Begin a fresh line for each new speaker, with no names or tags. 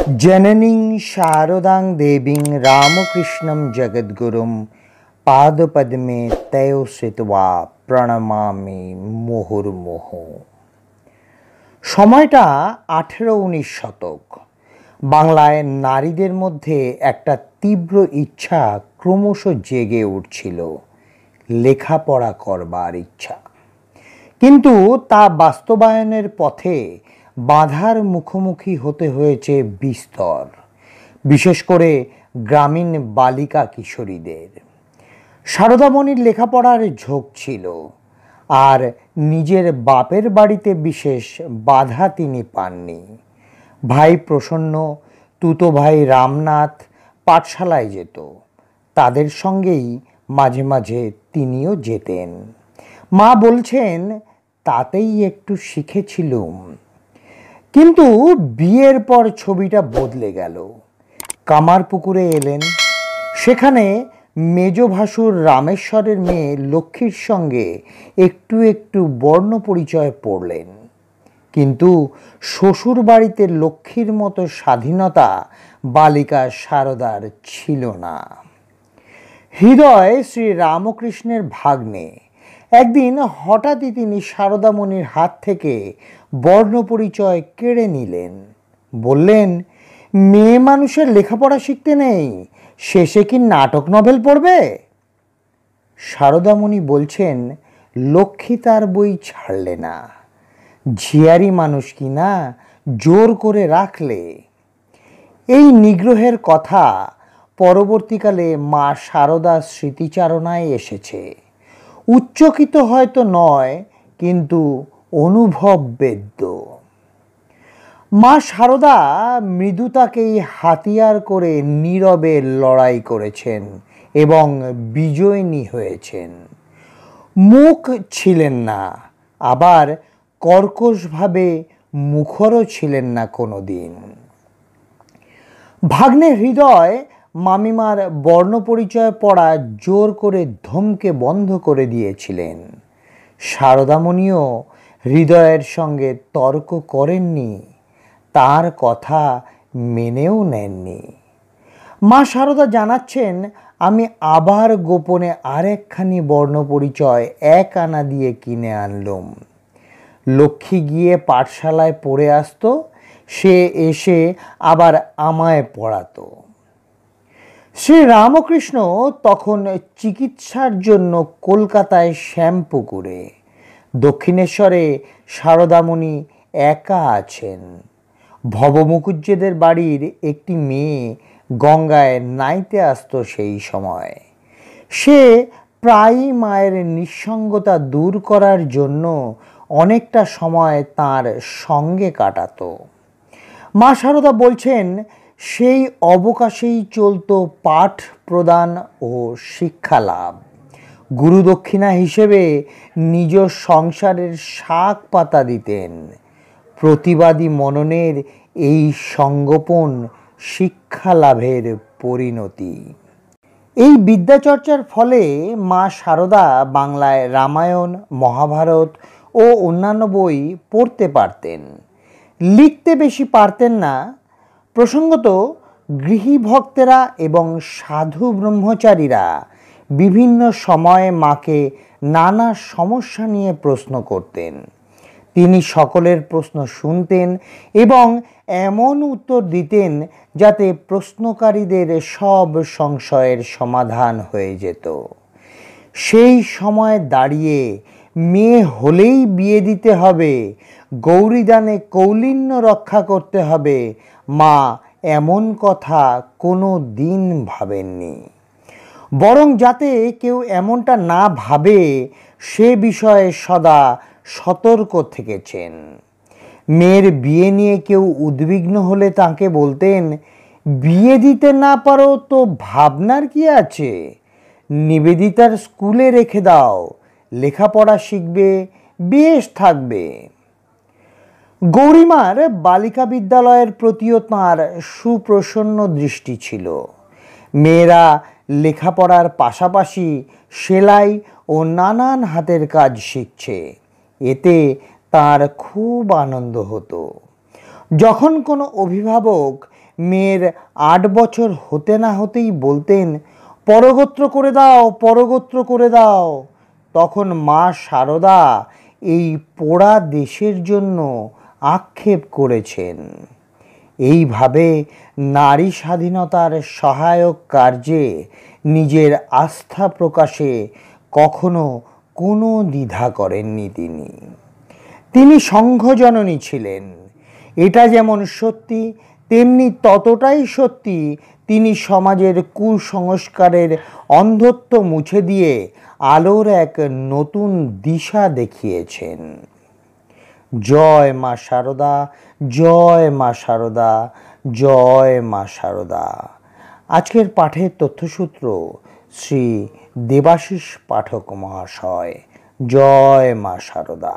जननीं शारदां देवीं रामकृष्णं जगद्गुरुं पादपद्मे तयो श्रित्वा প্রণমামি মুহুর্মুহু। সময়টা 18-19 শতক। বাংলায় নারীদের মধ্যে একটা তীব্র ইচ্ছা ক্রমশ জেগে উঠছিল, লেখাপড়া করবার ইচ্ছা। কিন্তু তা বাস্তবায়নের পথে বাধার মুখোমুখি হতে হয়েছে বিস্তর, বিশেষ করে গ্রামীণ বালিকা কিশোরীদের। শারদামণির লেখাপড়ার ঝোঁক ছিল, আর নিজের বাপের বাড়িতে বিশেষ বাধা তিনি পাননি। ভাই প্রসন্ন, তুতো ভাই রামনাথ পাঠশালায় যেত, তাদের সঙ্গেই মাঝে মাঝে তিনিও যেতেন। মা বলছেন তাতেই একটু শিখেছিলুম। কিন্তু বিয়ের পর ছবিটা বদলে গেল। কামারপুকুরে এলেন, সেখানে মেজ ভাসুর রামেশ্বরের মেয়ে লক্ষ্মীর সঙ্গে একটু একটু বর্ণ পরিচয় পড়লেন। কিন্তু শ্বশুর বাড়িতে লক্ষ্মীর মতো স্বাধীনতা বালিকা শারদার ছিল না। হৃদয় শ্রী রামকৃষ্ণের ভাগ্নে। একদিন হঠাৎই তিনি শারদামণির হাত থেকে বর্ণ পরিচয় কেড়ে নিলেন। বললেন, মেয়ে মানুষের লেখাপড়া শিখতে নেই, শেষে কি নাটক নভেল পড়বে? শারদামণি বলছেন, লক্ষ্মী তার বই ছাড়লে না, ঝিয়ারি মানুষ কি না জোর করে রাখলে। এই নিগ্রহের কথা পরবর্তীকালে মা শারদার স্মৃতিচারণায় এসেছে। উচ্চকিত হয়তো নয়, কিন্তু অনুভব বেদ্য। মা শারদা মৃদুতাকেই হাতিয়ার করে নীরবে লড়াই করেছেন এবং বিজয়িনী হয়েছেন। মুখ ছিলেন না, আবার কর্কশভাবে মুখরও ছিলেন না কোনো দিন। ভাগ্নে হৃদয় মামিমার বর্ণপরিচয় পড়া জোর করে ধমকে বন্ধ করে দিয়েছিলেন। শারদামণিও হৃদয়ের সঙ্গে তর্ক করেননি, তার কথা মেনেও নেননি। মা শারদা জানাচ্ছেন, আমি আবার গোপনে আরেকখানি বর্ণপরিচয় 1 আনা দিয়ে কিনে আনলুম। লক্ষ্মী গিয়ে পাঠশালায় পড়ে আসতো, সে এসে আবার আমায় পড়াতো। শ্রী রামকৃষ্ণ তখন চিকিৎসার জন্য কলকাতায় শ্যামপুকুরে। দক্ষিণেশ্বরে শারদামণি একা আছেন। ভবমুকুজ্জেদের বাড়ির একটি মেয়ে গঙ্গায় নাইতে আসতো সেই সময়। সে প্রায়ই মায়ের নিঃসঙ্গতা দূর করার জন্য অনেকটা সময় তার সঙ্গে কাটাতো। মা শারদা বলছেন, সেই অবকাশেই চলত পাঠ প্রদান ও শিক্ষা লাভ। গুরুদক্ষিণা হিসেবে নিজ সংসারের শাক পাতা দিতেন। প্রতিবাদী মননের এই সংগোপন শিক্ষা লাভের পরিণতি। এই বিদ্যাচর্চার ফলে মা শারদা বাংলায় রামায়ণ, মহাভারত ও অন্যান্য বই পড়তে পারতেন, লিখতে বেশি পারতেন না। প্রসঙ্গত গৃহী ভক্তেরা এবং সাধু ব্রহ্মচারীরা বিভিন্ন সময়ে মাকে নানা সমস্যা নিয়ে প্রশ্ন করতেন। তিনি সকলের প্রশ্ন শুনতেন এবং এমন উত্তর দিতেন যাতে প্রশ্নকারীদের সব সংশয়ের সমাধান হয়ে যেত। সেই সময় দাঁড়িয়ে মেয়ে হলেই বিয়ে দিতে হবে, গৌরীদানে কৌলিন্য রক্ষা করতে হবে, মা এমন কথা কোনো দিন ভাবেননি। বরং যাতে কেউ এমনটা না ভাবে সে বিষয়ে সদা সতর্ক থেকেছেন। মেয়ের বিয়ে নিয়ে কেউ উদ্বিগ্ন হলে তাকে বলতেন, বিয়ে দিতে না পারো তো ভাবনার কি আছে, নিবেদিতার স্কুলে রেখে দাও, লেখাপড়া শিখবে, বেশ থাকবে। গৌরীমার বালিকা বিদ্যালয়ের প্রতিও তাঁর সুপ্রসন্ন দৃষ্টি ছিল। মেয়েরা লেখাপড়ার পাশাপাশি সেলাই ও নানান হাতের কাজ শিখছে, এতে তার খুব আনন্দ হতো। যখন কোনো অভিভাবক মেয়ের 8 বছর হতে না হতেই বলতেন, পরগোত্র করে দাও, পরগোত্র করে দাও, তখন মা শারদা এই পোড়া দেশের জন্য আক্ষেপ করেছেন। এইভাবে নারী স্বাধীনতার সহায়ক কার্যে নিজের আস্থা প্রকাশে কখনো কোনো দ্বিধা করেননি তিনি সংঘজননী ছিলেন। এটা যেমন সত্যি, তেমনি ততটাই সত্যি তিনি সমাজের কুসংস্কারের অন্ধত্ব মুছে দিয়ে আলোর এক নতুন দিশা দেখিয়েছেন। জয় মা শারদা, জয় মা শারদা, জয় মা শারদা। আজকের পাঠের তথ্যসূত্র শ্রী দেবাশিস পাঠক মহাশয়। জয় মা শারদা।